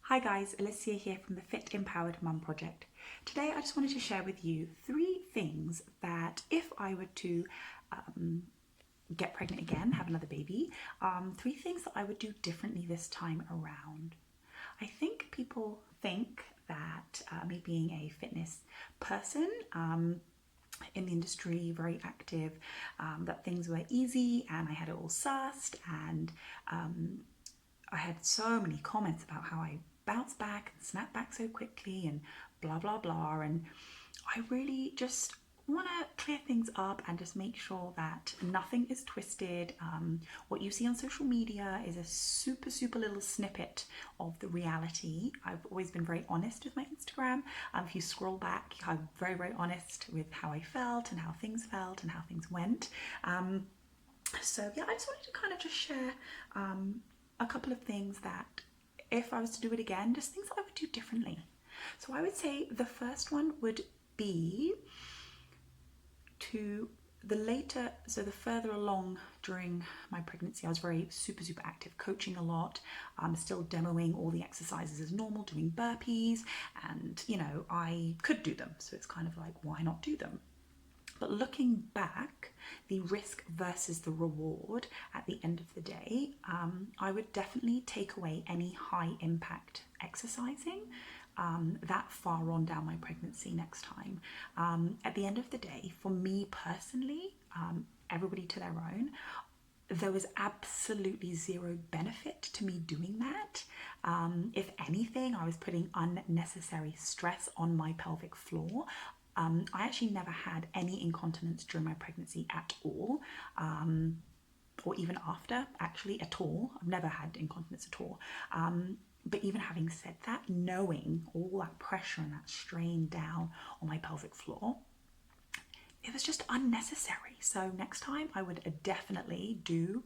Hi guys, Alicia here from the Fit Empowered Mum Project. Today I just wanted to share with you 3 things that if I were to get pregnant again, have another baby, 3 things that I would do differently this time around. I think people think that me being a fitness person, in the industry, very active, that things were easy and I had it all sussed, and I had so many comments about how I bounced back and snapped back so quickly and blah blah blah, and I really just want to clear things up and just make sure that nothing is twisted. What you see on social media is a super little snippet of the reality. I've always been very honest with my Instagram. If you scroll back, I'm very honest with how I felt and how things felt and how things went. So yeah, I just wanted to kind of just share a couple of things that if I was to do it again, just things that I would do differently. So I would say the first one would be the further along during my pregnancy, I was very super active, coaching a lot, still demoing all the exercises as normal, doing burpees, and I could do them. So it's kind of like, why not do them? But looking back, the risk versus the reward at the end of the day, I would definitely take away any high impact exercising that far on down my pregnancy next time. At the end of the day, for me personally, everybody to their own, there was absolutely zero benefit to me doing that. If anything, I was putting unnecessary stress on my pelvic floor. I actually never had any incontinence during my pregnancy at all, or even after, actually, at all. I've never had incontinence at all. But even having said that, knowing all that pressure and that strain down on my pelvic floor, it was just unnecessary. So next time I would definitely do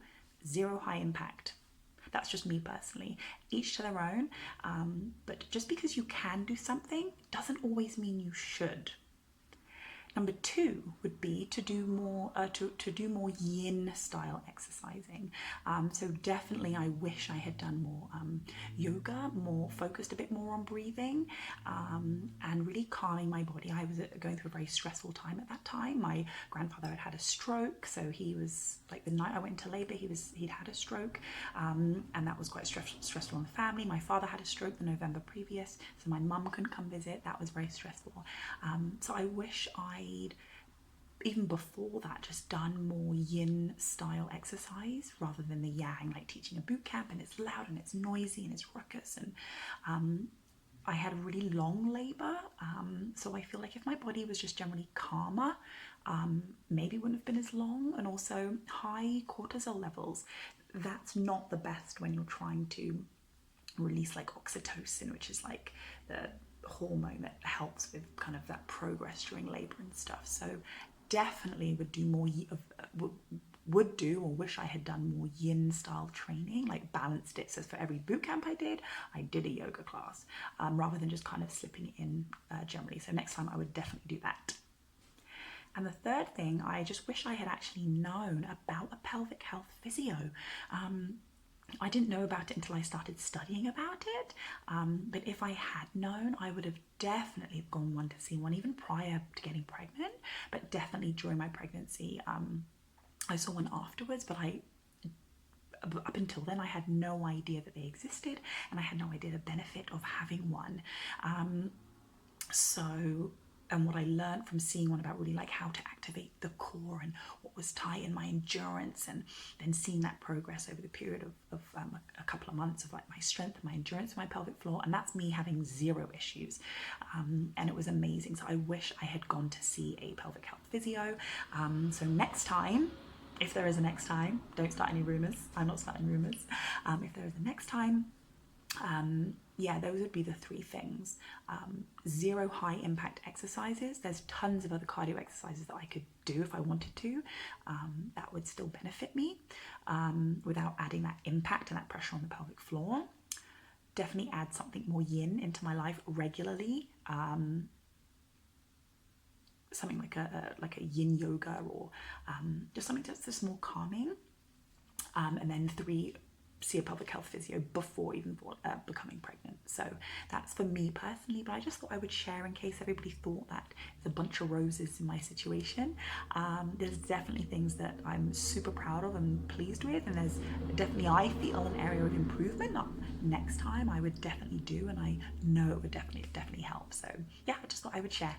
zero high impact. That's just me personally, each to their own. But just because you can do something doesn't always mean you should. Number 2 would be to do more yin style exercising. So definitely I wish I had done more yoga, more focused a bit more on breathing, and really calming my body. I was going through a very stressful time at that time. My grandfather had had a stroke, so he was, like, the night I went into labor, he'd had a stroke, and that was quite stressful on the family. My father had a stroke the November previous, so my mum couldn't come visit. That was very stressful. So I wish I'd, even before that, just done more yin style exercise rather than the yang, like teaching a boot camp and it's loud and it's noisy and it's ruckus. And I had a really long labor, so I feel like if my body was just generally calmer, maybe it wouldn't have been as long. And also high cortisol levels, that's not the best when you're trying to release like oxytocin, which is like the hormone that helps with kind of that progress during labor and stuff. So definitely would do more would do or wish I had done more yin style training, like balanced it. So for every boot camp I did a yoga class, rather than just kind of slipping it in generally. So next time I would definitely do that. And the third thing, I just wish I had actually known about a pelvic health physio. I didn't know about it until I started studying about it, but if I had known, I would have definitely gone one to see one, even prior to getting pregnant, but definitely during my pregnancy. I saw one afterwards, but up until then I had no idea that they existed, and I had no idea the benefit of having one. And what I learned from seeing one about really like how to activate the core and what was tight in my endurance, and then seeing that progress over the period of a couple of months of like my strength and my endurance and my pelvic floor, and that's me having zero issues, and it was amazing. So I wish I had gone to see a pelvic health physio. So next time, if there is a next time, don't start any rumors. I'm not starting rumors. If there is a next time, yeah, those would be the 3 things. Zero high impact exercises. There's tons of other cardio exercises that I could do if I wanted to, that would still benefit me, without adding that impact and that pressure on the pelvic floor. Definitely add something more yin into my life regularly. Something like a yin yoga, or just something that's just more calming. And then 3, see a pelvic health physio before even becoming pregnant. So that's for me personally, but I just thought I would share in case everybody thought that it's a bunch of roses in my situation. There's definitely things that I'm super proud of and pleased with, and there's definitely, I feel, an area of improvement that next time I would definitely do, and I know it would definitely help. So yeah, I just thought I would share.